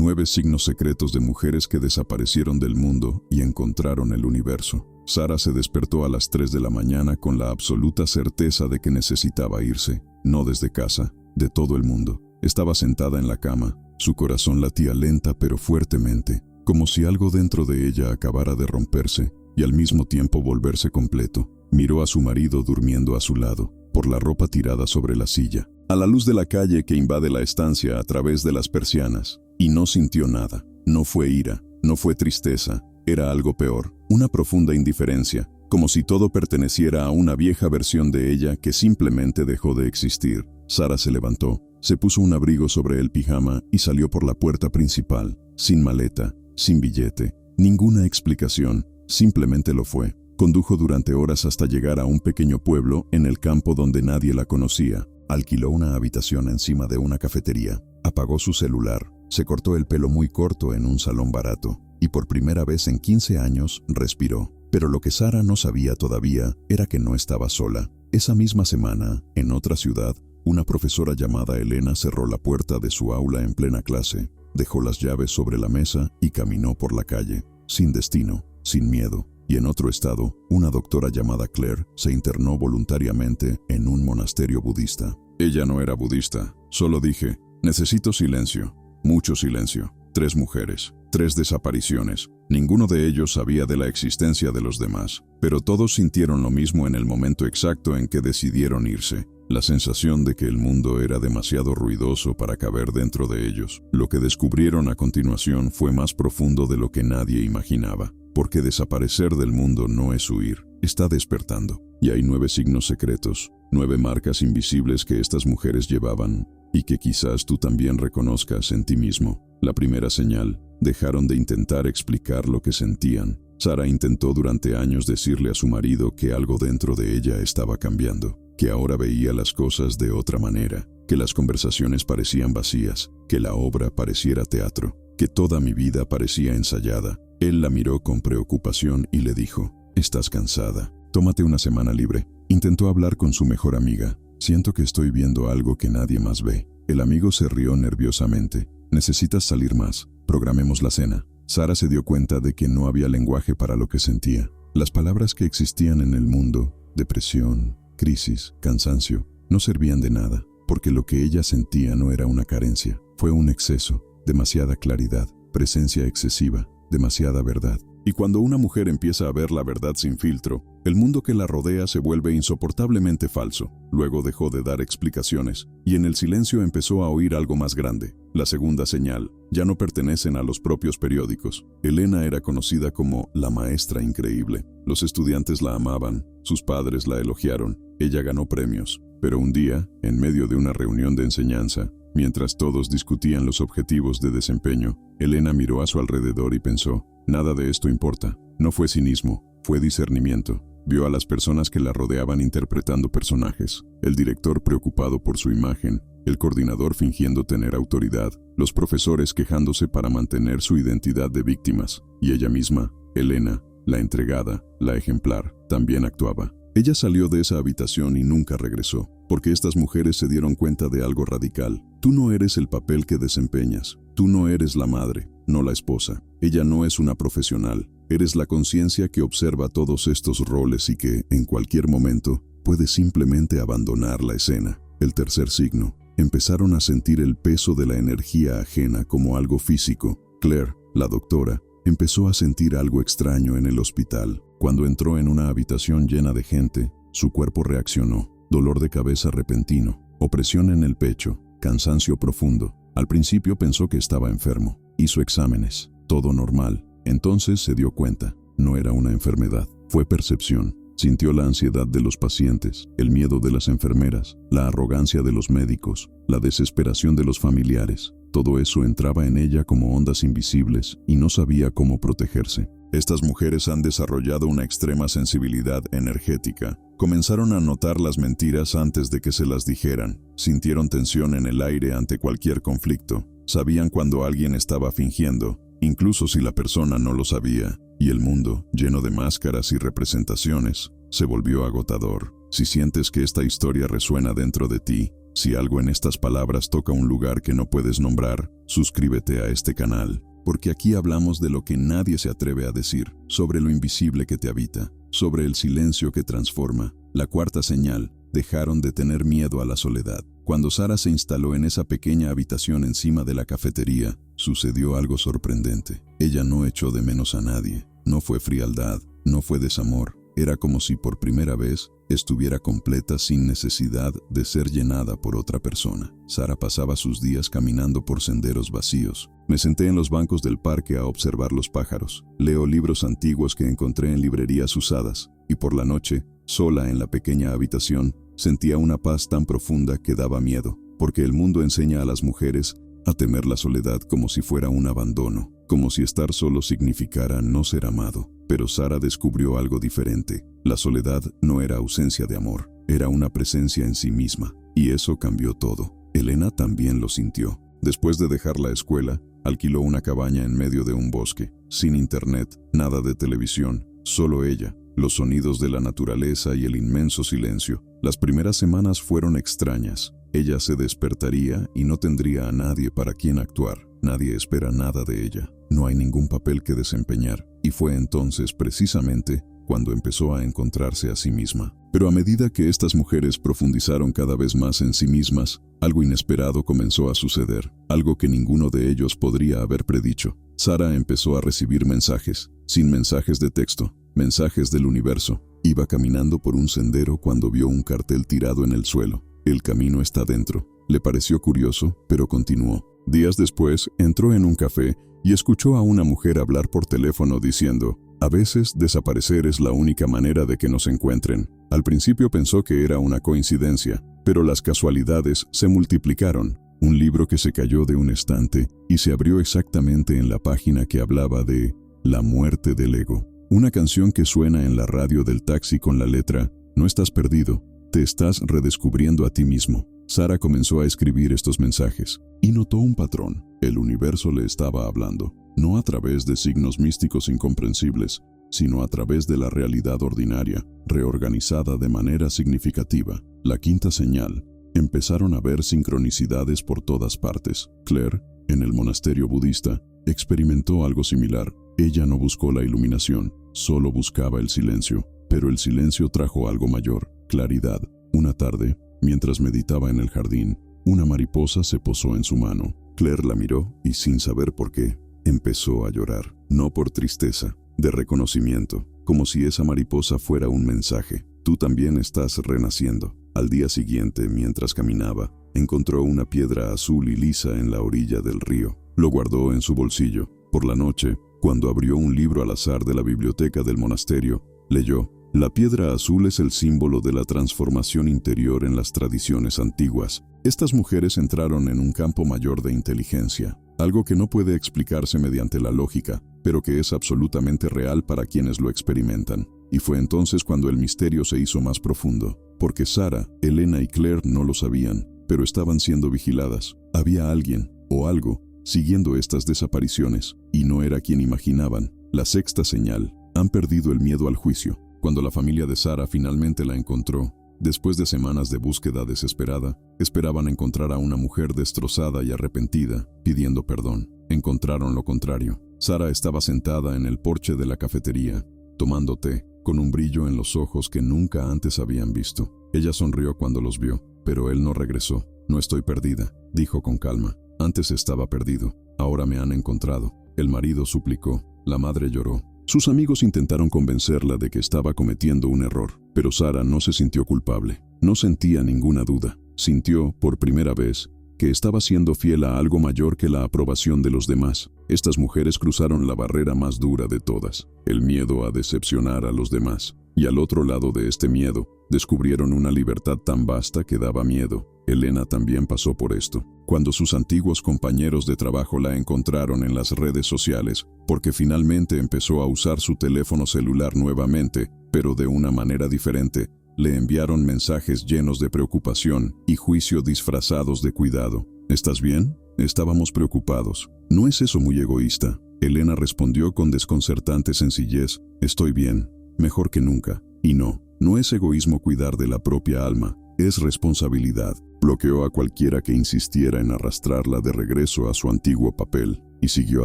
9 signos secretos de mujeres que desaparecieron del mundo y encontraron el universo. Sara se despertó a las 3 de la mañana con la absoluta certeza de que necesitaba irse, no desde casa, de todo el mundo. Estaba sentada en la cama, su corazón latía lenta pero fuertemente, como si algo dentro de ella acabara de romperse y al mismo tiempo volverse completo. Miró a su marido durmiendo a su lado, por la ropa tirada sobre la silla, a la luz de la calle que invade la estancia a través de las persianas, y no sintió nada. No fue ira, no fue tristeza, era algo peor, una profunda indiferencia, como si todo perteneciera a una vieja versión de ella que simplemente dejó de existir. Sara se levantó, se puso un abrigo sobre el pijama y salió por la puerta principal, sin maleta, sin billete, ninguna explicación, simplemente lo fue. Condujo durante horas hasta llegar a un pequeño pueblo en el campo donde nadie la conocía. Alquiló una habitación encima de una cafetería, apagó su celular, se cortó el pelo muy corto en un salón barato y por primera vez en 15 años respiró. Pero lo que Sara no sabía todavía era que no estaba sola. Esa misma semana, en otra ciudad, una profesora llamada Elena cerró la puerta de su aula en plena clase, dejó las llaves sobre la mesa y caminó por la calle, sin destino, sin miedo. Y en otro estado, una doctora llamada Claire se internó voluntariamente en un monasterio budista. Ella no era budista, solo dije, necesito silencio, mucho silencio. 3 mujeres, 3 desapariciones. Ninguno de ellos sabía de la existencia de los demás, pero todos sintieron lo mismo en el momento exacto en que decidieron irse. La sensación de que el mundo era demasiado ruidoso para caber dentro de ellos. Lo que descubrieron a continuación fue más profundo de lo que nadie imaginaba. Porque desaparecer del mundo no es huir, está despertando. Y hay 9 signos secretos, 9 marcas invisibles que estas mujeres llevaban y que quizás tú también reconozcas en ti mismo. La primera señal, dejaron de intentar explicar lo que sentían. Sara intentó durante años decirle a su marido que algo dentro de ella estaba cambiando, que ahora veía las cosas de otra manera, que las conversaciones parecían vacías, que la obra pareciera teatro, que toda mi vida parecía ensayada. Él la miró con preocupación y le dijo, «Estás cansada, tómate una semana libre». Intentó hablar con su mejor amiga. «Siento que estoy viendo algo que nadie más ve». El amigo se rió nerviosamente. «Necesitas salir más, programemos la cena». Sara se dio cuenta de que no había lenguaje para lo que sentía. Las palabras que existían en el mundo, depresión, crisis, cansancio, no servían de nada, porque lo que ella sentía no era una carencia, fue un exceso, demasiada claridad, presencia excesiva, demasiada verdad. Y cuando una mujer empieza a ver la verdad sin filtro, el mundo que la rodea se vuelve insoportablemente falso. Luego dejó de dar explicaciones, y en el silencio empezó a oír algo más grande. La segunda señal, ya no pertenecen a los propios periódicos. Elena era conocida como la maestra increíble. Los estudiantes la amaban, sus padres la elogiaron, ella ganó premios. Pero un día, en medio de una reunión de enseñanza, mientras todos discutían los objetivos de desempeño, Elena miró a su alrededor y pensó, nada de esto importa. No fue cinismo, fue discernimiento. Vio a las personas que la rodeaban interpretando personajes, el director preocupado por su imagen, el coordinador fingiendo tener autoridad, los profesores quejándose para mantener su identidad de víctimas, y ella misma, Elena, la entregada, la ejemplar, también actuaba. Ella salió de esa habitación y nunca regresó, porque estas mujeres se dieron cuenta de algo radical. Tú no eres el papel que desempeñas, tú no eres la madre, no la esposa. Ella no es una profesional, eres la conciencia que observa todos estos roles y que, en cualquier momento, puede simplemente abandonar la escena. El tercer signo, empezaron a sentir el peso de la energía ajena como algo físico. Claire, la doctora, empezó a sentir algo extraño en el hospital. Cuando entró en una habitación llena de gente, su cuerpo reaccionó. Dolor de cabeza repentino, opresión en el pecho, cansancio profundo. Al principio pensó que estaba enfermo. Hizo exámenes, todo normal. Entonces se dio cuenta, no era una enfermedad, fue percepción. Sintió la ansiedad de los pacientes, el miedo de las enfermeras, la arrogancia de los médicos, la desesperación de los familiares. Todo eso entraba en ella como ondas invisibles y no sabía cómo protegerse. Estas mujeres han desarrollado una extrema sensibilidad energética. Comenzaron a notar las mentiras antes de que se las dijeran. Sintieron tensión en el aire ante cualquier conflicto. Sabían cuando alguien estaba fingiendo, incluso si la persona no lo sabía. Y el mundo, lleno de máscaras y representaciones, se volvió agotador. Si sientes que esta historia resuena dentro de ti, Si algo en estas palabras toca un lugar que no puedes nombrar, suscríbete a este canal, porque aquí hablamos de lo que nadie se atreve a decir, sobre lo invisible que te habita, sobre el silencio que transforma. La cuarta señal: dejaron de tener miedo a la soledad. Cuando Sara se instaló en esa pequeña habitación encima de la cafetería, sucedió algo sorprendente. Ella no echó de menos a nadie. No fue frialdad, no fue desamor. Era como si por primera vez estuviera completa sin necesidad de ser llenada por otra persona. Sara pasaba sus días caminando por senderos vacíos. Me senté en los bancos del parque a observar los pájaros. Leo libros antiguos que encontré en librerías usadas. Y por la noche, sola en la pequeña habitación, sentía una paz tan profunda que daba miedo, porque el mundo enseña a las mujeres a temer la soledad como si fuera un abandono, como si estar solo significara no ser amado. Pero Sara descubrió algo diferente. La soledad no era ausencia de amor, era una presencia en sí misma, y eso cambió todo. Elena también lo sintió. Después de dejar la escuela, alquiló una cabaña en medio de un bosque, sin internet, nada de televisión, solo ella, los sonidos de la naturaleza y el inmenso silencio. Las primeras semanas fueron extrañas. Ella se despertaría y no tendría a nadie para quien actuar. Nadie espera nada de ella. No hay ningún papel que desempeñar. Y fue entonces, precisamente, cuando empezó a encontrarse a sí misma. Pero a medida que estas mujeres profundizaron cada vez más en sí mismas, algo inesperado comenzó a suceder, algo que ninguno de ellos podría haber predicho. Sara empezó a recibir mensajes, sin mensajes de texto, mensajes del universo. Iba caminando por un sendero cuando vio un cartel tirado en el suelo. El camino está dentro. Le pareció curioso, pero continuó. Días después, entró en un café y escuchó a una mujer hablar por teléfono diciendo: a veces desaparecer es la única manera de que nos encuentren. Al principio pensó que era una coincidencia, pero las casualidades se multiplicaron. Un libro que se cayó de un estante y se abrió exactamente en la página que hablaba de la muerte del ego. Una canción que suena en la radio del taxi con la letra: no estás perdido, te estás redescubriendo a ti mismo. Sara comenzó a escribir estos mensajes y notó un patrón. El universo le estaba hablando, no a través de signos místicos incomprensibles, sino a través de la realidad ordinaria, reorganizada de manera significativa. La quinta señal: empezaron a ver sincronicidades por todas partes. Claire, en el monasterio budista, experimentó algo similar. Ella no buscó la iluminación, solo buscaba el silencio. Pero el silencio trajo algo mayor: claridad. Una tarde, mientras meditaba en el jardín, una mariposa se posó en su mano. Claire la miró y, sin saber por qué, empezó a llorar. No por tristeza, de reconocimiento, como si esa mariposa fuera un mensaje: tú también estás renaciendo. Al día siguiente, mientras caminaba, encontró una piedra azul y lisa en la orilla del río. Lo guardó en su bolsillo. Por la noche, cuando abrió un libro al azar de la biblioteca del monasterio, leyó: la piedra azul es el símbolo de la transformación interior en las tradiciones antiguas. Estas mujeres entraron en un campo mayor de inteligencia, algo que no puede explicarse mediante la lógica, pero que es absolutamente real para quienes lo experimentan. Y fue entonces cuando el misterio se hizo más profundo, porque Sara, Elena y Claire no lo sabían, pero estaban siendo vigiladas. Había alguien, o algo, siguiendo estas desapariciones, y no era quien imaginaban. La sexta señal: han perdido el miedo al juicio. Cuando la familia de Sara finalmente la encontró, después de semanas de búsqueda desesperada, esperaban encontrar a una mujer destrozada y arrepentida, pidiendo perdón. Encontraron lo contrario. Sara estaba sentada en el porche de la cafetería, tomando té, con un brillo en los ojos que nunca antes habían visto. Ella sonrió cuando los vio, pero él no regresó. No estoy perdida, dijo con calma. Antes estaba perdido, ahora me han encontrado. El marido suplicó, la madre lloró. Sus amigos intentaron convencerla de que estaba cometiendo un error, pero Sara no se sintió culpable. No sentía ninguna duda. Sintió, por primera vez, que estaba siendo fiel a algo mayor que la aprobación de los demás. Estas mujeres cruzaron la barrera más dura de todas, el miedo a decepcionar a los demás. Y al otro lado de este miedo, descubrieron una libertad tan vasta que daba miedo. Elena también pasó por esto. Cuando sus antiguos compañeros de trabajo la encontraron en las redes sociales, porque finalmente empezó a usar su teléfono celular nuevamente, pero de una manera diferente, le enviaron mensajes llenos de preocupación y juicio disfrazados de cuidado. ¿Estás bien? Estábamos preocupados. ¿No es eso muy egoísta? Elena respondió con desconcertante sencillez: estoy bien, mejor que nunca. Y no es egoísmo cuidar de la propia alma, es responsabilidad. Bloqueó a cualquiera que insistiera en arrastrarla de regreso a su antiguo papel y siguió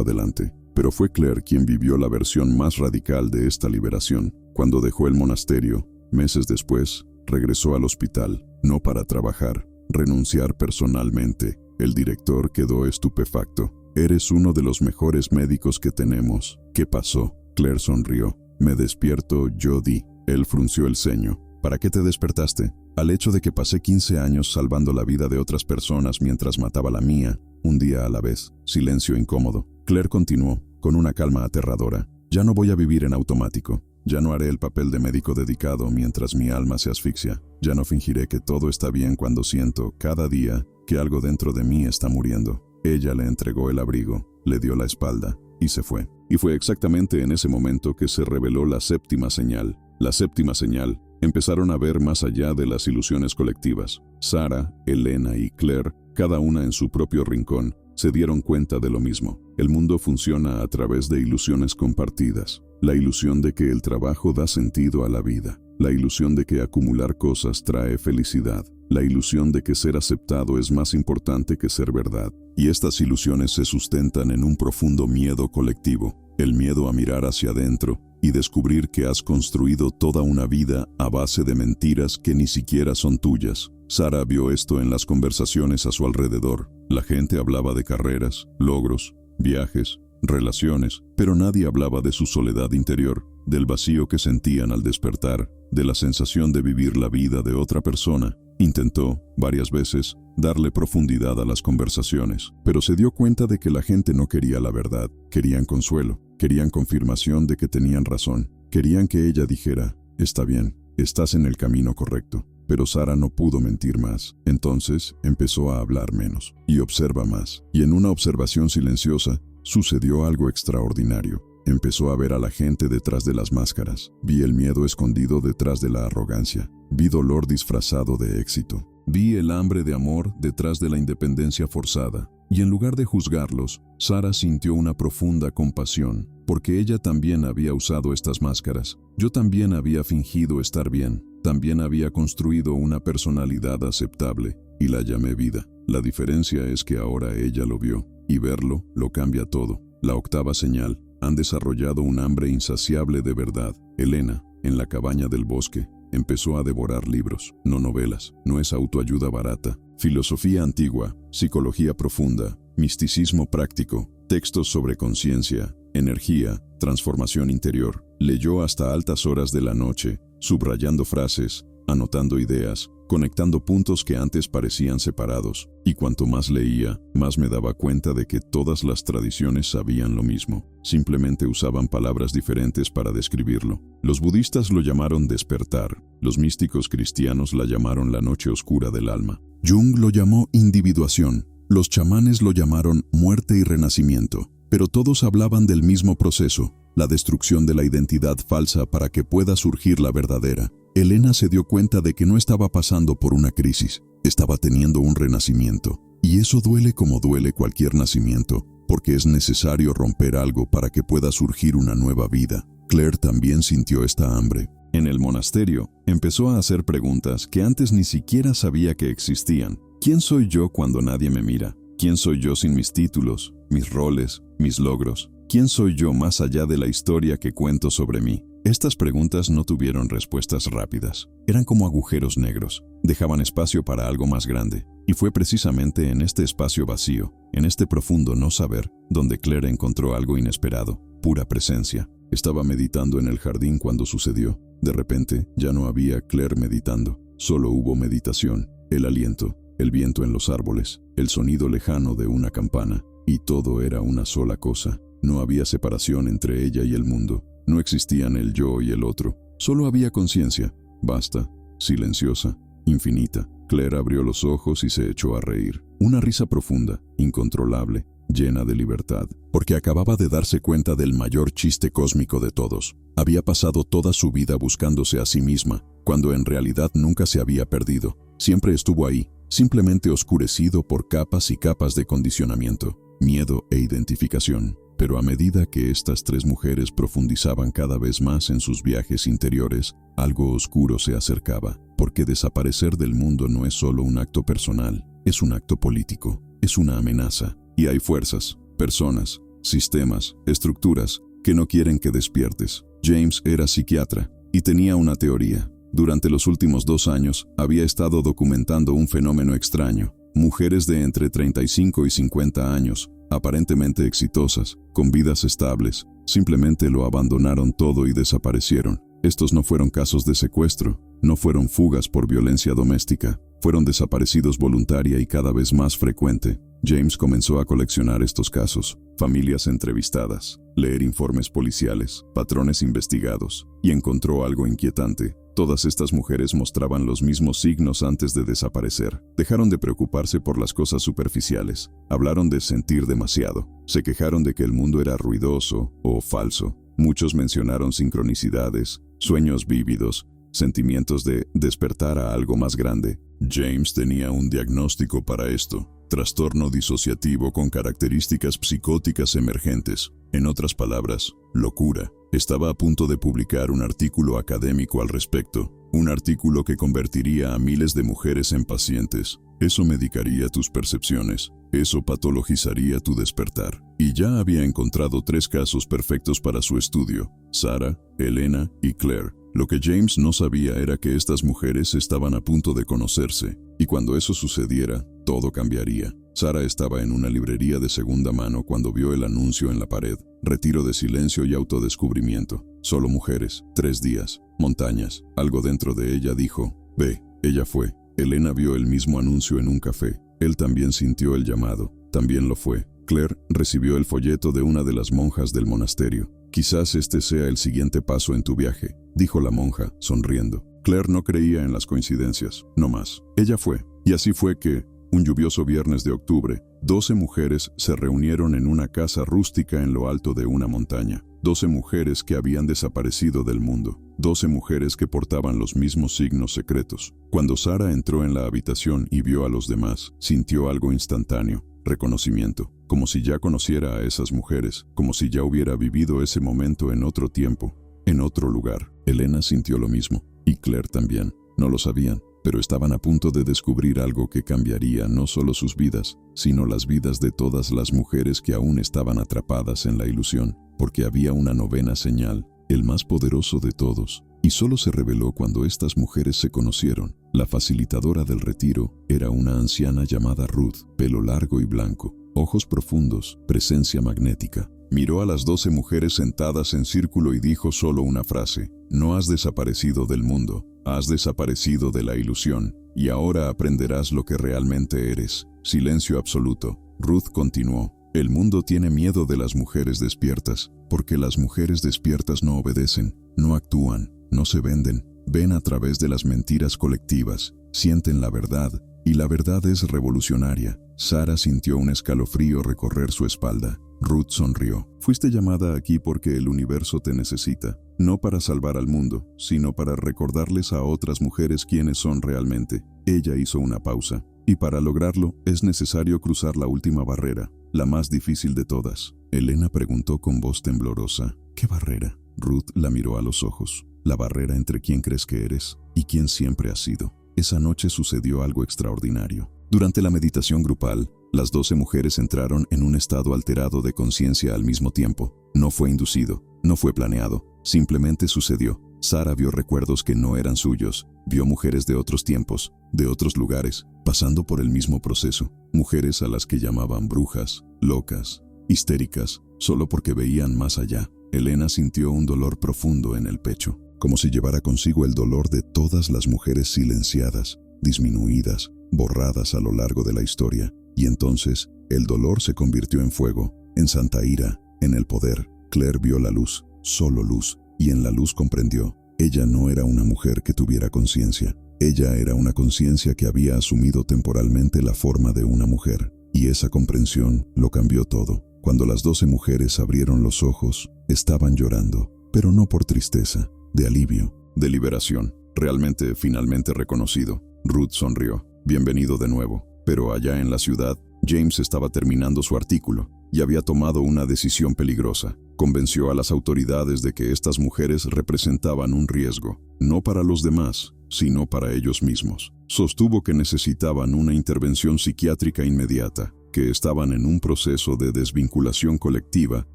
adelante. Pero fue Claire quien vivió la versión más radical de esta liberación. Cuando dejó el monasterio, meses después, regresó al hospital, no para trabajar, renunciar personalmente. El director quedó estupefacto. «Eres uno de los mejores médicos que tenemos». «¿Qué pasó?». Claire sonrió. «Me despierto, Jody». Él frunció el ceño. «¿Para qué te despertaste?». «Al hecho de que pasé 15 años salvando la vida de otras personas mientras mataba la mía, un día a la vez». Silencio incómodo. Claire continuó, con una calma aterradora. «Ya no voy a vivir en automático. Ya no haré el papel de médico dedicado mientras mi alma se asfixia. Ya no fingiré que todo está bien cuando siento, cada día, que algo dentro de mí está muriendo». Ella le entregó el abrigo, le dio la espalda y se fue. Y fue exactamente en ese momento que se reveló la séptima señal. La séptima señal. Empezaron a ver más allá de las ilusiones colectivas. Sarah, Elena y Claire, cada una en su propio rincón, se dieron cuenta de lo mismo. El mundo funciona a través de ilusiones compartidas. La ilusión de que el trabajo da sentido a la vida. La ilusión de que acumular cosas trae felicidad. La ilusión de que ser aceptado es más importante que ser verdad. Y estas ilusiones se sustentan en un profundo miedo colectivo. El miedo a mirar hacia adentro y descubrir que has construido toda una vida a base de mentiras que ni siquiera son tuyas. Sarah vio esto en las conversaciones a su alrededor. La gente hablaba de carreras, logros, viajes, relaciones, pero nadie hablaba de su soledad interior, del vacío que sentían al despertar, de la sensación de vivir la vida de otra persona. Intentó, varias veces, darle profundidad a las conversaciones, pero se dio cuenta de que la gente no quería la verdad, querían consuelo, querían confirmación de que tenían razón, querían que ella dijera, «Está bien, estás en el camino correcto». Pero Sarah no pudo mentir más. Entonces empezó a hablar menos y observa más. Y en una observación silenciosa, sucedió algo extraordinario. Empezó a ver a la gente detrás de las máscaras. Vi el miedo escondido detrás de la arrogancia. Vi dolor disfrazado de éxito. Vi el hambre de amor detrás de la independencia forzada. Y en lugar de juzgarlos, Sarah sintió una profunda compasión, porque ella también había usado estas máscaras. Yo también había fingido estar bien. También había construido una personalidad aceptable, y la llamé vida. La diferencia es que ahora ella lo vio, y verlo lo cambia todo. La octava señal. Han desarrollado un hambre insaciable de verdad. Elena, en la cabaña del bosque, empezó a devorar libros, no novelas, no es autoayuda barata, filosofía antigua, psicología profunda, misticismo práctico, textos sobre conciencia, energía, transformación interior. Leyó hasta altas horas de la noche, subrayando frases, anotando ideas, conectando puntos que antes parecían separados, y cuanto más leía, más me daba cuenta de que todas las tradiciones sabían lo mismo, simplemente usaban palabras diferentes para describirlo. Los budistas lo llamaron despertar, los místicos cristianos la llamaron la noche oscura del alma. Jung lo llamó individuación, los chamanes lo llamaron muerte y renacimiento, pero todos hablaban del mismo proceso, la destrucción de la identidad falsa para que pueda surgir la verdadera. Elena se dio cuenta de que no estaba pasando por una crisis, estaba teniendo un renacimiento. Y eso duele como duele cualquier nacimiento, porque es necesario romper algo para que pueda surgir una nueva vida. Claire también sintió esta hambre. En el monasterio, empezó a hacer preguntas que antes ni siquiera sabía que existían. ¿Quién soy yo cuando nadie me mira? ¿Quién soy yo sin mis títulos, mis roles, mis logros? ¿Quién soy yo más allá de la historia que cuento sobre mí? Estas preguntas no tuvieron respuestas rápidas. Eran como agujeros negros. Dejaban espacio para algo más grande. Y fue precisamente en este espacio vacío, en este profundo no saber, donde Claire encontró algo inesperado, pura presencia. Estaba meditando en el jardín cuando sucedió. De repente, ya no había Claire meditando. Solo hubo meditación, el aliento, el viento en los árboles, el sonido lejano de una campana. Y todo era una sola cosa. No había separación entre ella y el mundo. No existían el yo y el otro. Solo había conciencia, vasta, silenciosa, infinita. Claire abrió los ojos y se echó a reír. Una risa profunda, incontrolable, llena de libertad, porque acababa de darse cuenta del mayor chiste cósmico de todos. Había pasado toda su vida buscándose a sí misma, cuando en realidad nunca se había perdido. Siempre estuvo ahí, simplemente oscurecido por capas y capas de condicionamiento, miedo e identificación. Pero a medida que estas tres mujeres profundizaban cada vez más en sus viajes interiores, algo oscuro se acercaba. porque desaparecer del mundo no es solo un acto personal, es un acto político, es una amenaza, y hay fuerzas, personas, sistemas, estructuras que no quieren que despiertes. James era psiquiatra y tenía una teoría. Durante los últimos 2 años había estado documentando un fenómeno extraño. Mujeres de entre 35 y 50 años, aparentemente exitosas, con vidas estables, simplemente lo abandonaron todo y desaparecieron. Estos no fueron casos de secuestro, no fueron fugas por violencia doméstica, fueron desaparecidos voluntaria y cada vez más frecuente. James comenzó a coleccionar estos casos, familias entrevistadas, leer informes policiales, patrones investigados, y encontró algo inquietante. Todas estas mujeres mostraban los mismos signos antes de desaparecer. Dejaron de preocuparse por las cosas superficiales, hablaron de sentir demasiado, se quejaron de que el mundo era ruidoso o falso. Muchos mencionaron sincronicidades, sueños vívidos, sentimientos de despertar a algo más grande. James tenía un diagnóstico para esto: trastorno disociativo con características psicóticas emergentes. En otras palabras, locura. Estaba a punto de publicar un artículo académico al respecto, un artículo que convertiría a miles de mujeres en pacientes. Eso medicaría tus percepciones, eso patologizaría tu despertar. Y ya había encontrado 3 casos perfectos para su estudio: Sarah, Elena y Claire. Lo que James no sabía era que estas mujeres estaban a punto de conocerse, y cuando eso sucediera, todo cambiaría. Sarah estaba en una librería de segunda mano cuando vio el anuncio en la pared: retiro de silencio y autodescubrimiento. Solo mujeres, 3 días, montañas. Algo dentro de ella dijo: ve. Ella fue. Elena vio el mismo anuncio en un café. Él también sintió el llamado. También lo fue. Claire recibió el folleto de una de las monjas del monasterio. Quizás este sea el siguiente paso en tu viaje, dijo la monja, sonriendo. Claire no creía en las coincidencias, no más. Ella fue. Y así fue que, un lluvioso viernes de octubre, 12 mujeres se reunieron en una casa rústica en lo alto de una montaña. 12 mujeres que habían desaparecido del mundo. 12 mujeres que portaban los mismos signos secretos. Cuando Sarah entró en la habitación y vio a los demás, sintió algo instantáneo: reconocimiento, como si ya conociera a esas mujeres, como si ya hubiera vivido ese momento en otro tiempo, en otro lugar. Elena sintió lo mismo, y Claire también. No lo sabían, pero estaban a punto de descubrir algo que cambiaría no solo sus vidas, sino las vidas de todas las mujeres que aún estaban atrapadas en la ilusión, porque había una 9ª señal, el más poderoso de todos, y solo se reveló cuando estas mujeres se conocieron. La facilitadora del retiro era una anciana llamada Ruth, pelo largo y blanco, ojos profundos, presencia magnética. Miró a las 12 mujeres sentadas en círculo y dijo solo una frase: no has desaparecido del mundo, has desaparecido de la ilusión, y ahora aprenderás lo que realmente eres. Silencio absoluto. Ruth continuó: el mundo tiene miedo de las mujeres despiertas, porque las mujeres despiertas no obedecen, no actúan, no se venden, ven a través de las mentiras colectivas, sienten la verdad, y la verdad es revolucionaria. Sarah sintió un escalofrío recorrer su espalda. Ruth sonrió. Fuiste llamada aquí porque el universo te necesita, no para salvar al mundo, sino para recordarles a otras mujeres quiénes son realmente. Ella hizo una pausa. Y para lograrlo, es necesario cruzar la última barrera, la más difícil de todas. Elena preguntó con voz temblorosa: ¿qué barrera? Ruth la miró a los ojos. La barrera entre quién crees que eres y quién siempre has sido. Esa noche sucedió algo extraordinario. Durante la meditación grupal, las 12 mujeres entraron en un estado alterado de conciencia al mismo tiempo. No fue inducido, no fue planeado, simplemente sucedió. Sarah vio recuerdos que no eran suyos, vio mujeres de otros tiempos, de otros lugares, pasando por el mismo proceso. Mujeres a las que llamaban brujas, locas, histéricas, solo porque veían más allá. Elena sintió un dolor profundo en el pecho, como si llevara consigo el dolor de todas las mujeres silenciadas, disminuidas, borradas a lo largo de la historia. Y entonces, el dolor se convirtió en fuego, en santa ira, en el poder. Claire vio la luz, solo luz, y en la luz comprendió. Ella no era una mujer que tuviera conciencia. Ella era una conciencia que había asumido temporalmente la forma de una mujer. Y esa comprensión lo cambió todo. Cuando las 12 mujeres abrieron los ojos, estaban llorando, pero no por tristeza, de alivio, de liberación. Realmente, finalmente reconocido. Ruth sonrió. Bienvenido de nuevo. Pero allá en la ciudad, James estaba terminando su artículo y había tomado una decisión peligrosa. Convenció a las autoridades de que estas mujeres representaban un riesgo, no para los demás, sino para ellos mismos. Sostuvo que necesitaban una intervención psiquiátrica inmediata, que estaban en un proceso de desvinculación colectiva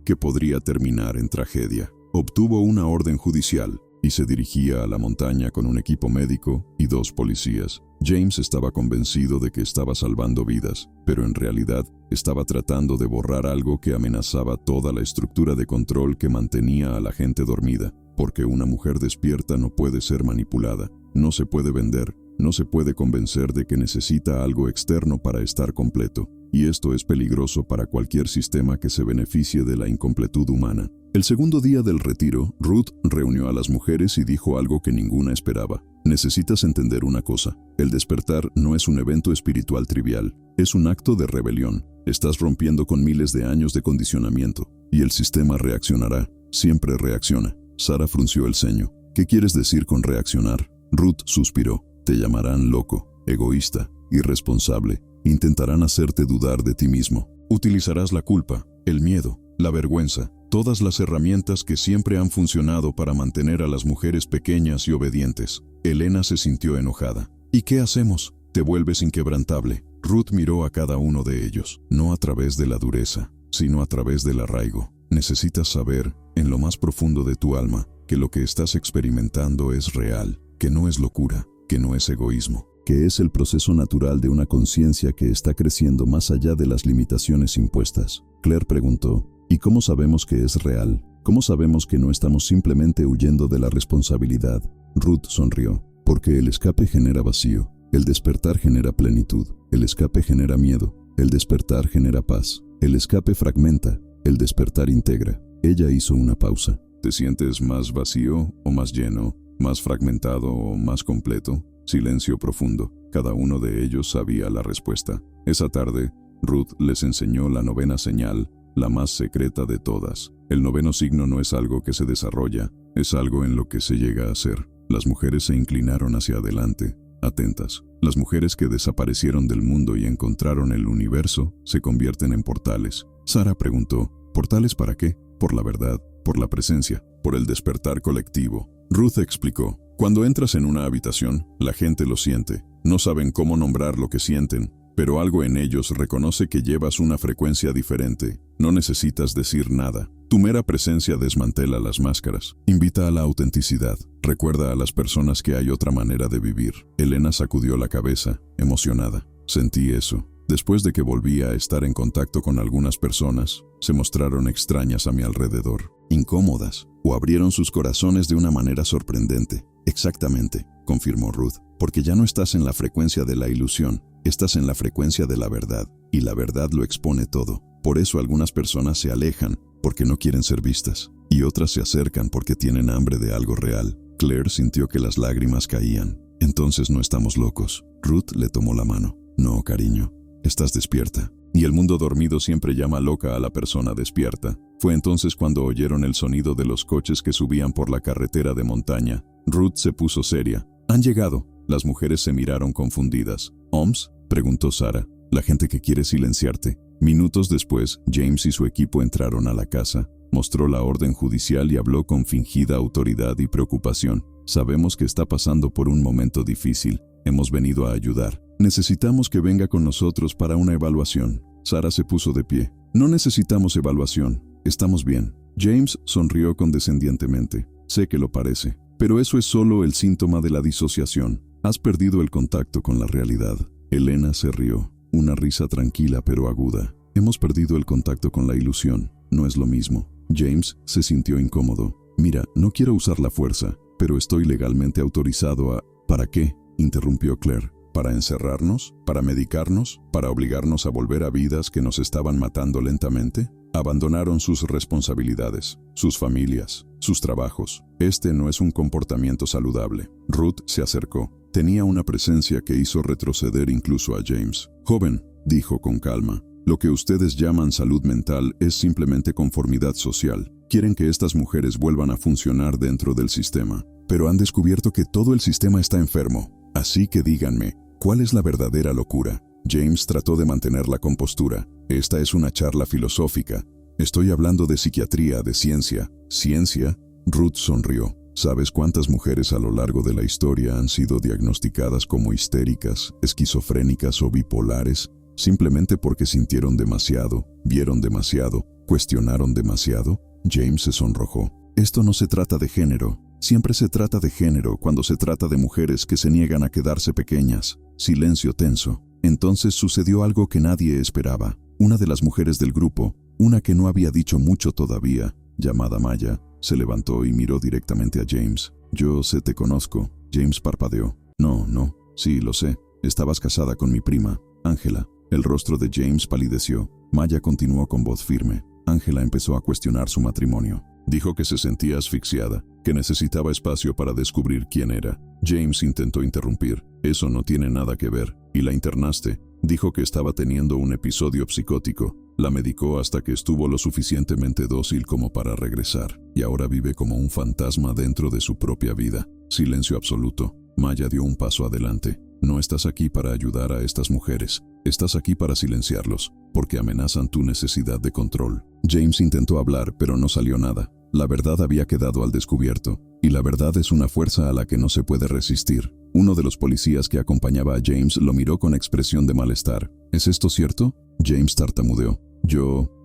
que podría terminar en tragedia. Obtuvo una orden judicial y se dirigía a la montaña con un equipo médico y 2 policías. James estaba convencido de que estaba salvando vidas, pero en realidad estaba tratando de borrar algo que amenazaba toda la estructura de control que mantenía a la gente dormida, porque una mujer despierta no puede ser manipulada, no se puede vender, no se puede convencer de que necesita algo externo para estar completo, y esto es peligroso para cualquier sistema que se beneficie de la incompletud humana. El segundo día del retiro, Ruth reunió a las mujeres y dijo algo que ninguna esperaba. Necesitas entender una cosa. El despertar no es un evento espiritual trivial. Es un acto de rebelión. Estás rompiendo con miles de años de condicionamiento. Y el sistema reaccionará. Siempre reacciona. Sara frunció el ceño. ¿Qué quieres decir con reaccionar? Ruth suspiró. Te llamarán loco, egoísta, irresponsable. Intentarán hacerte dudar de ti mismo. Utilizarás la culpa, el miedo, la vergüenza, todas las herramientas que siempre han funcionado para mantener a las mujeres pequeñas y obedientes. Elena se sintió enojada. ¿Y qué hacemos? Te vuelves inquebrantable. Ruth miró a cada uno de ellos, no a través de la dureza, sino a través del arraigo. Necesitas saber, en lo más profundo de tu alma, que lo que estás experimentando es real, que no es locura, que no es egoísmo, que es el proceso natural de una conciencia que está creciendo más allá de las limitaciones impuestas. Claire preguntó, ¿y cómo sabemos que es real? ¿Cómo sabemos que no estamos simplemente huyendo de la responsabilidad? Ruth sonrió, porque el escape genera vacío, el despertar genera plenitud, el escape genera miedo, el despertar genera paz, el escape fragmenta, el despertar integra. Ella hizo una pausa. ¿Te sientes más vacío o más lleno? ¿Más fragmentado o más completo? Silencio profundo. Cada uno de ellos sabía la respuesta. Esa tarde, Ruth les enseñó la 9ª señal, la más secreta de todas. El 9º signo no es algo que se desarrolla, es algo en lo que se llega a ser. Las mujeres se inclinaron hacia adelante, atentas. Las mujeres que desaparecieron del mundo y encontraron el universo se convierten en portales. Sara preguntó, ¿portales para qué? Por la verdad, por la presencia, por el despertar colectivo. Ruth explicó, cuando entras en una habitación, la gente lo siente. No saben cómo nombrar lo que sienten, pero algo en ellos reconoce que llevas una frecuencia diferente. No necesitas decir nada. Tu mera presencia desmantela las máscaras. Invita a la autenticidad. Recuerda a las personas que hay otra manera de vivir. Elena sacudió la cabeza, emocionada. Sentí eso. Después de que volví a estar en contacto con algunas personas, se mostraron extrañas a mi alrededor, incómodas, o abrieron sus corazones de una manera sorprendente. Exactamente, confirmó Ruth, porque ya no estás en la frecuencia de la ilusión, estás en la frecuencia de la verdad, y la verdad lo expone todo. Por eso algunas personas se alejan, porque no quieren ser vistas, y otras se acercan porque tienen hambre de algo real. Claire sintió que las lágrimas caían. Entonces no estamos locos. Ruth le tomó la mano. No, cariño. Estás despierta. Y el mundo dormido siempre llama loca a la persona despierta. Fue entonces cuando oyeron el sonido de los coches que subían por la carretera de montaña. Ruth se puso seria. Han llegado. Las mujeres se miraron confundidas. ¿Oms? Preguntó Sara. La gente que quiere silenciarte. Minutos después, James y su equipo entraron a la casa. Mostró la orden judicial y habló con fingida autoridad y preocupación. Sabemos que está pasando por un momento difícil. Hemos venido a ayudar. Necesitamos que venga con nosotros para una evaluación. Sara se puso de pie. No necesitamos evaluación. Estamos bien. James sonrió condescendientemente. Sé que lo parece, pero eso es solo el síntoma de la disociación. Has perdido el contacto con la realidad. Elena se rió. Una risa tranquila pero aguda. Hemos perdido el contacto con la ilusión. No es lo mismo. James se sintió incómodo. Mira, no quiero usar la fuerza, pero estoy legalmente autorizado a... ¿Para qué? Interrumpió Claire. ¿Para encerrarnos? ¿Para medicarnos? ¿Para obligarnos a volver a vidas que nos estaban matando lentamente? Abandonaron sus responsabilidades, sus familias, sus trabajos. Este no es un comportamiento saludable. Ruth se acercó. Tenía una presencia que hizo retroceder incluso a James. Joven, dijo con calma, lo que ustedes llaman salud mental es simplemente conformidad social. Quieren que estas mujeres vuelvan a funcionar dentro del sistema, pero han descubierto que todo el sistema está enfermo. Así que díganme, ¿cuál es la verdadera locura? James trató de mantener la compostura. Esta es una charla filosófica. Estoy hablando de psiquiatría, de ciencia. ¿Ciencia? Ruth sonrió. ¿Sabes cuántas mujeres a lo largo de la historia han sido diagnosticadas como histéricas, esquizofrénicas o bipolares simplemente porque sintieron demasiado, vieron demasiado, cuestionaron demasiado? James se sonrojó. Esto no se trata de género. Siempre se trata de género cuando se trata de mujeres que se niegan a quedarse pequeñas. Silencio tenso. Entonces sucedió algo que nadie esperaba. Una de las mujeres del grupo, una que no había dicho mucho todavía, llamada Maya, se levantó y miró directamente a James. Yo sé, te conozco. James parpadeó. No, sí, lo sé. Estabas casada con mi prima, Ángela. El rostro de James palideció. Maya continuó con voz firme. Ángela empezó a cuestionar su matrimonio. Dijo que se sentía asfixiada, que necesitaba espacio para descubrir quién era. James intentó interrumpir. Eso no tiene nada que ver. ¿Y la internaste? Dijo que estaba teniendo un episodio psicótico. La medicó hasta que estuvo lo suficientemente dócil como para regresar. Y ahora vive como un fantasma dentro de su propia vida. Silencio absoluto. Maya dio un paso adelante. No estás aquí para ayudar a estas mujeres. Estás aquí para silenciarlos, porque amenazan tu necesidad de control. James intentó hablar, pero no salió nada. La verdad había quedado al descubierto, y la verdad es una fuerza a la que no se puede resistir. Uno de los policías que acompañaba a James lo miró con expresión de malestar. ¿Es esto cierto? James tartamudeó.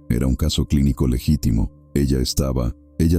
Era un caso clínico legítimo. Ella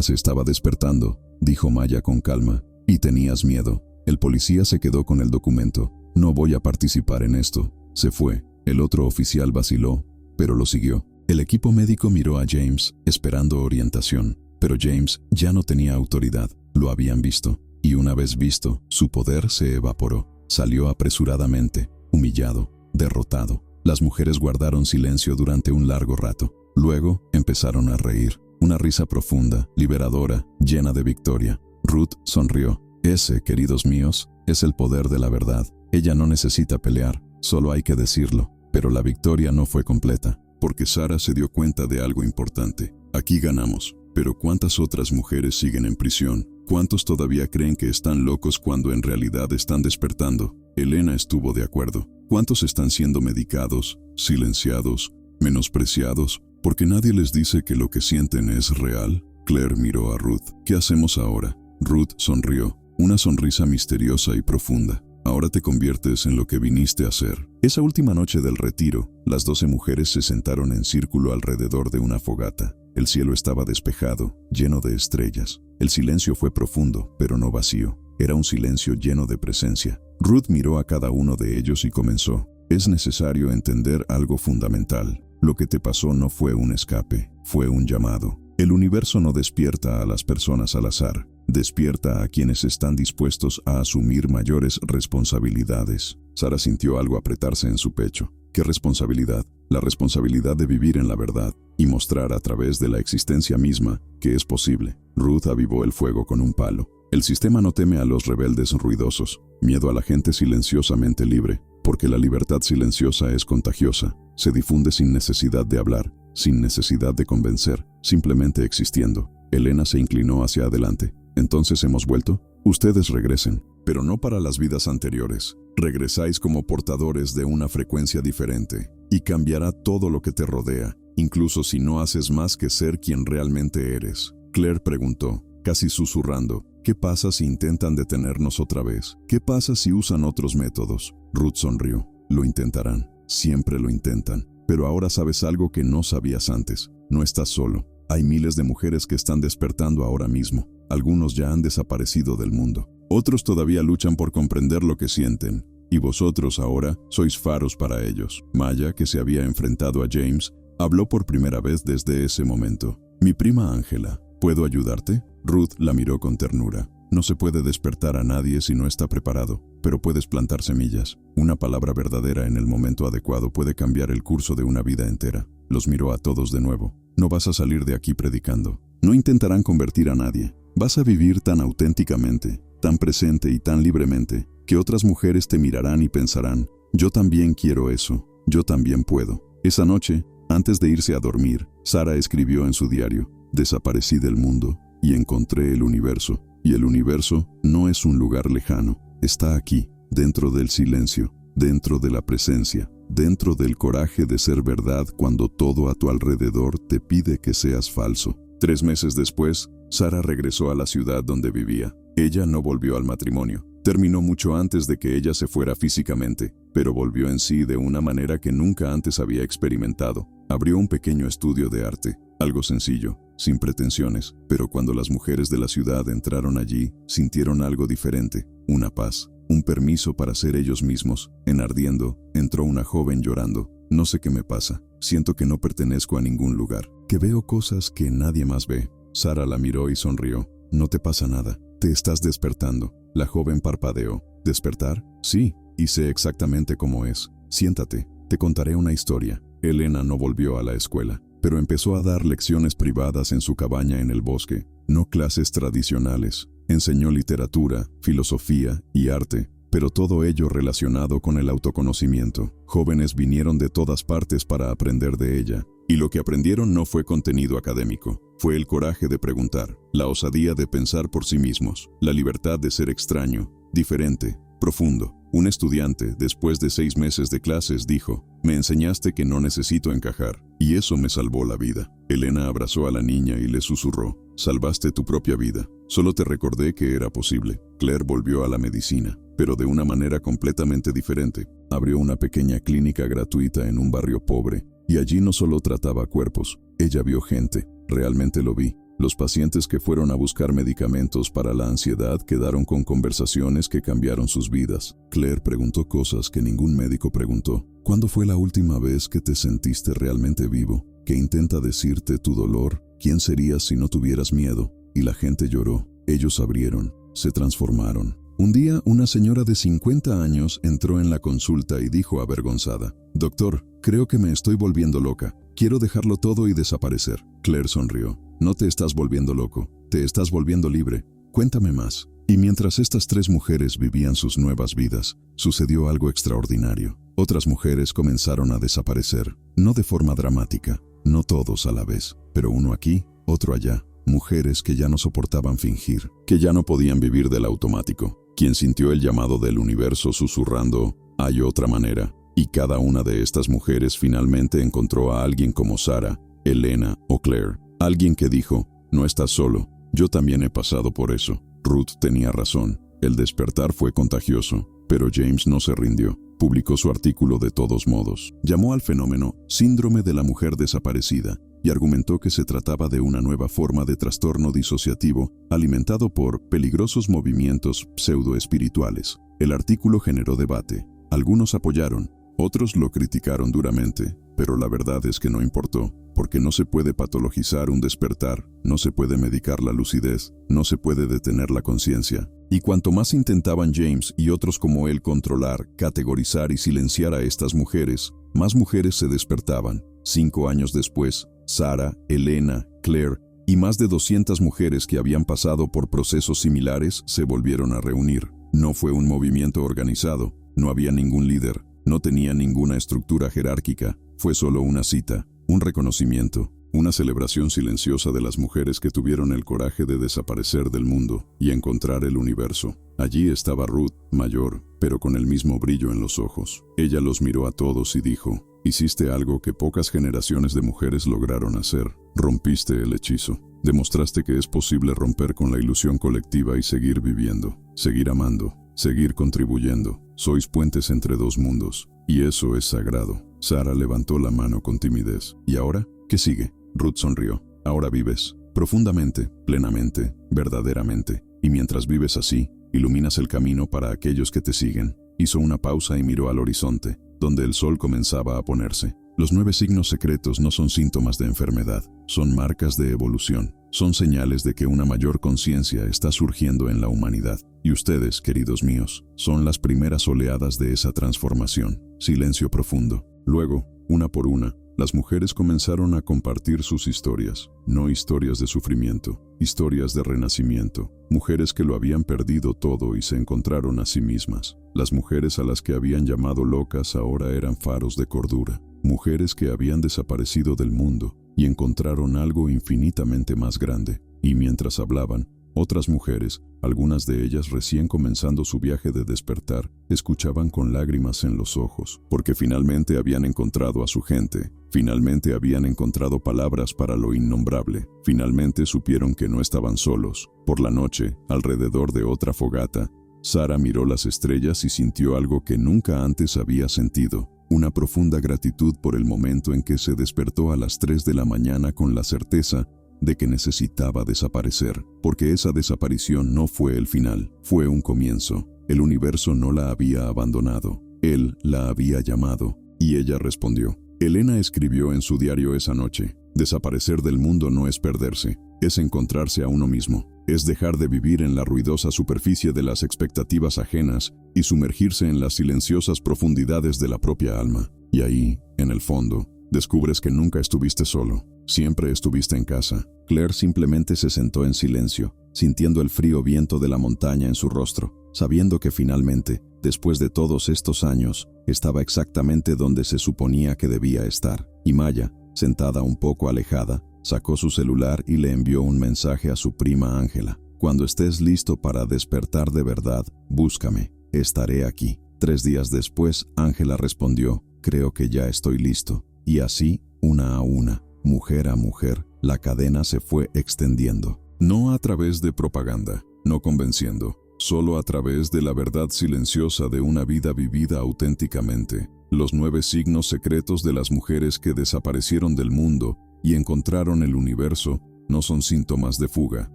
se estaba despertando, dijo Maya con calma. Y tenías miedo. El policía se quedó con el documento. No voy a participar en esto. Se fue. El otro oficial vaciló, pero lo siguió. El equipo médico miró a James, esperando orientación. Pero James ya no tenía autoridad. Lo habían visto. Y una vez visto, su poder se evaporó. Salió apresuradamente, humillado, derrotado. Las mujeres guardaron silencio durante un largo rato. Luego empezaron a reír. Una risa profunda, liberadora, llena de victoria. Ruth sonrió. Ese, queridos míos, es el poder de la verdad. Ella no necesita pelear, solo hay que decirlo. Pero la victoria no fue completa, porque Sarah se dio cuenta de algo importante. Aquí ganamos, pero ¿cuántas otras mujeres siguen en prisión? ¿Cuántos todavía creen que están locos cuando en realidad están despertando? Elena estuvo de acuerdo. ¿Cuántos están siendo medicados, silenciados, menospreciados, porque nadie les dice que lo que sienten es real? Claire miró a Ruth. ¿Qué hacemos ahora? Ruth sonrió, una sonrisa misteriosa y profunda. Ahora te conviertes en lo que viniste a ser. Esa última noche del retiro, las 12 mujeres se sentaron en círculo alrededor de una fogata. El cielo estaba despejado, lleno de estrellas. El silencio fue profundo, pero no vacío. Era un silencio lleno de presencia. Ruth miró a cada uno de ellos y comenzó. Es necesario entender algo fundamental. Lo que te pasó no fue un escape, fue un llamado. El universo no despierta a las personas al azar. Despierta a quienes están dispuestos a asumir mayores responsabilidades. Sarah sintió algo apretarse en su pecho. ¿Qué responsabilidad? La responsabilidad de vivir en la verdad y mostrar a través de la existencia misma que es posible. Ruth avivó el fuego con un palo. El sistema no teme a los rebeldes ruidosos, miedo a la gente silenciosamente libre, porque la libertad silenciosa es contagiosa. Se difunde sin necesidad de hablar, sin necesidad de convencer, simplemente existiendo. Elena se inclinó hacia adelante. ¿Entonces hemos vuelto? Ustedes regresen, pero no para las vidas anteriores. Regresáis como portadores de una frecuencia diferente, y cambiará todo lo que te rodea, incluso si no haces más que ser quien realmente eres. Claire preguntó, casi susurrando, ¿qué pasa si intentan detenernos otra vez? ¿Qué pasa si usan otros métodos? Ruth sonrió. Lo intentarán. Siempre lo intentan. Pero ahora sabes algo que no sabías antes. No estás solo. Hay miles de mujeres que están despertando ahora mismo. Algunos ya han desaparecido del mundo. Otros todavía luchan por comprender lo que sienten. Y vosotros ahora sois faros para ellos. Maya, que se había enfrentado a James, habló por primera vez desde ese momento. Mi prima Ángela, ¿puedo ayudarte? Ruth la miró con ternura. No se puede despertar a nadie si no está preparado, pero puedes plantar semillas. Una palabra verdadera en el momento adecuado puede cambiar el curso de una vida entera. Los miró a todos de nuevo. No vas a salir de aquí predicando. No intentarán convertir a nadie. Vas a vivir tan auténticamente, tan presente y tan libremente, que otras mujeres te mirarán y pensarán, yo también quiero eso, yo también puedo. Esa noche, antes de irse a dormir, Sarah escribió en su diario, desaparecí del mundo y encontré el universo. Y el universo no es un lugar lejano, está aquí, dentro del silencio, dentro de la presencia. dentro del coraje de ser verdad cuando todo a tu alrededor te pide que seas falso. 3 meses después, Sara regresó a la ciudad donde vivía. Ella no volvió al matrimonio. Terminó mucho antes de que ella se fuera físicamente, pero volvió en sí de una manera que nunca antes había experimentado. Abrió un pequeño estudio de arte, algo sencillo, sin pretensiones, pero cuando las mujeres de la ciudad entraron allí, sintieron algo diferente, una paz, un permiso para ser ellos mismos. En Ardiendo, entró una joven llorando. No sé qué me pasa, siento que no pertenezco a ningún lugar, que veo cosas que nadie más ve. Sara la miró y sonrió. No te pasa nada, te estás despertando. La joven parpadeó. ¿Despertar? Sí, y sé exactamente cómo es. Siéntate, te contaré una historia. Elena no volvió a la escuela, pero empezó a dar lecciones privadas en su cabaña en el bosque, no clases tradicionales. Enseñó literatura, filosofía y arte, pero todo ello relacionado con el autoconocimiento. Jóvenes vinieron de todas partes para aprender de ella, y lo que aprendieron no fue contenido académico, fue el coraje de preguntar, la osadía de pensar por sí mismos, la libertad de ser extraño, diferente, profundo. Un estudiante, después de 6 meses de clases, dijo, «Me enseñaste que no necesito encajar, y eso me salvó la vida». Elena abrazó a la niña y le susurró, «Salvaste tu propia vida, solo te recordé que era posible». Claire volvió a la medicina, pero de una manera completamente diferente. Abrió una pequeña clínica gratuita en un barrio pobre, y allí no solo trataba cuerpos, ella vio gente, realmente lo vi. Los pacientes que fueron a buscar medicamentos para la ansiedad quedaron con conversaciones que cambiaron sus vidas. Claire preguntó cosas que ningún médico preguntó. ¿Cuándo fue la última vez que te sentiste realmente vivo? ¿Qué intenta decirte tu dolor? ¿Quién serías si no tuvieras miedo? Y la gente lloró. Ellos abrieron, se transformaron. Un día, una señora de 50 años entró en la consulta y dijo avergonzada, «Doctor, creo que me estoy volviendo loca. Quiero dejarlo todo y desaparecer». Claire sonrió. «No te estás volviendo loco, te estás volviendo libre. Cuéntame más». Y mientras estas 3 mujeres vivían sus nuevas vidas, sucedió algo extraordinario. Otras mujeres comenzaron a desaparecer, no de forma dramática, no todos a la vez, pero uno aquí, otro allá. Mujeres que ya no soportaban fingir, que ya no podían vivir del automático. Quien sintió el llamado del universo susurrando, «Hay otra manera». Y cada una de estas mujeres finalmente encontró a alguien como Sara, Elena o Claire. Alguien que dijo, «No estás solo, yo también he pasado por eso». Ruth tenía razón, el despertar fue contagioso, pero James no se rindió. Publicó su artículo de todos modos. Llamó al fenómeno «síndrome de la mujer desaparecida» y argumentó que se trataba de una nueva forma de trastorno disociativo alimentado por peligrosos movimientos pseudoespirituales. El artículo generó debate. Algunos apoyaron, otros lo criticaron duramente, pero la verdad es que no importó, porque no se puede patologizar un despertar, no se puede medicar la lucidez, no se puede detener la conciencia. Y cuanto más intentaban James y otros como él controlar, categorizar y silenciar a estas mujeres, más mujeres se despertaban. 5 años después, Sara, Elena, Claire y más de 200 mujeres que habían pasado por procesos similares se volvieron a reunir. No fue un movimiento organizado, no había ningún líder, no tenía ninguna estructura jerárquica, fue solo una cita, un reconocimiento, una celebración silenciosa de las mujeres que tuvieron el coraje de desaparecer del mundo y encontrar el universo. Allí estaba Ruth, mayor, pero con el mismo brillo en los ojos. Ella los miró a todos y dijo, «Hiciste algo que pocas generaciones de mujeres lograron hacer. Rompiste el hechizo. Demostraste que es posible romper con la ilusión colectiva y seguir viviendo, seguir amando, seguir contribuyendo. Sois puentes entre 2 mundos, y eso es sagrado». Sara levantó la mano con timidez. «¿Y ahora? ¿Qué sigue?». Ruth sonrió. «Ahora vives, profundamente, plenamente, verdaderamente, y mientras vives así, iluminas el camino para aquellos que te siguen». Hizo una pausa y miró al horizonte, donde el sol comenzaba a ponerse. Los 9 signos secretos no son síntomas de enfermedad, son marcas de evolución, son señales de que una mayor conciencia está surgiendo en la humanidad. Y ustedes, queridos míos, son las primeras oleadas de esa transformación. Silencio profundo. Luego, una por una, las mujeres comenzaron a compartir sus historias, no historias de sufrimiento, historias de renacimiento. Mujeres que lo habían perdido todo y se encontraron a sí mismas. Las mujeres a las que habían llamado locas ahora eran faros de cordura. Mujeres que habían desaparecido del mundo y encontraron algo infinitamente más grande. Y mientras hablaban, Otras mujeres, algunas de ellas recién comenzando su viaje de despertar, escuchaban con lágrimas en los ojos, porque finalmente habían encontrado a su gente, finalmente habían encontrado palabras para lo innombrable, finalmente supieron que no estaban solos. Por la noche, alrededor de otra fogata, Sara miró las estrellas y sintió algo que nunca antes había sentido, una profunda gratitud por el momento en que se despertó a las 3 de la mañana con la certeza de que necesitaba desaparecer, porque esa desaparición no fue el final, fue un comienzo. El universo no la había abandonado, él la había llamado, y ella respondió. Elena escribió en su diario esa noche: desaparecer del mundo no es perderse, es encontrarse a uno mismo, es dejar de vivir en la ruidosa superficie de las expectativas ajenas y sumergirse en las silenciosas profundidades de la propia alma. Y ahí, en el fondo, descubres que nunca estuviste solo, siempre estuviste en casa. Claire simplemente se sentó en silencio, sintiendo el frío viento de la montaña en su rostro, sabiendo que finalmente, después de todos estos años, estaba exactamente donde se suponía que debía estar. Y Maya, sentada un poco alejada, sacó su celular y le envió un mensaje a su prima Ángela. Cuando estés listo para despertar de verdad, búscame, estaré aquí. 3 días después, Ángela respondió: creo que ya estoy listo. Y así, una a una, mujer a mujer, la cadena se fue extendiendo. No a través de propaganda, no convenciendo, solo a través de la verdad silenciosa de una vida vivida auténticamente. Los 9 signos secretos de las mujeres que desaparecieron del mundo y encontraron el universo no son síntomas de fuga.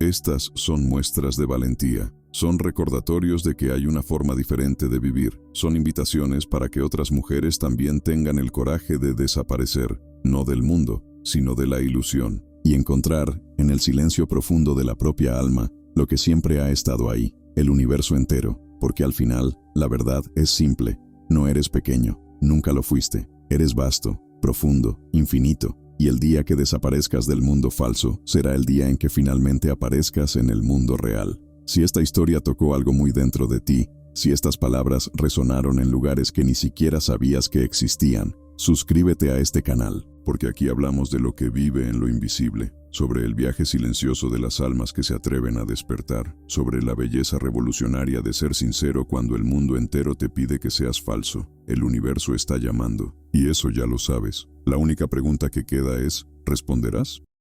Estas son muestras de valentía. Son recordatorios de que hay una forma diferente de vivir. Son invitaciones para que otras mujeres también tengan el coraje de desaparecer, no del mundo, sino de la ilusión, y encontrar, en el silencio profundo de la propia alma, lo que siempre ha estado ahí, el universo entero, porque al final, la verdad es simple. No eres pequeño, nunca lo fuiste. Eres vasto, profundo, infinito. Y el día que desaparezcas del mundo falso, será el día en que finalmente aparezcas en el mundo real. Si esta historia tocó algo muy dentro de ti, si estas palabras resonaron en lugares que ni siquiera sabías que existían, suscríbete a este canal, porque aquí hablamos de lo que vive en lo invisible, sobre el viaje silencioso de las almas que se atreven a despertar, sobre la belleza revolucionaria de ser sincero cuando el mundo entero te pide que seas falso. El universo está llamando, y eso ya lo sabes. La única pregunta que queda es: ¿responderás?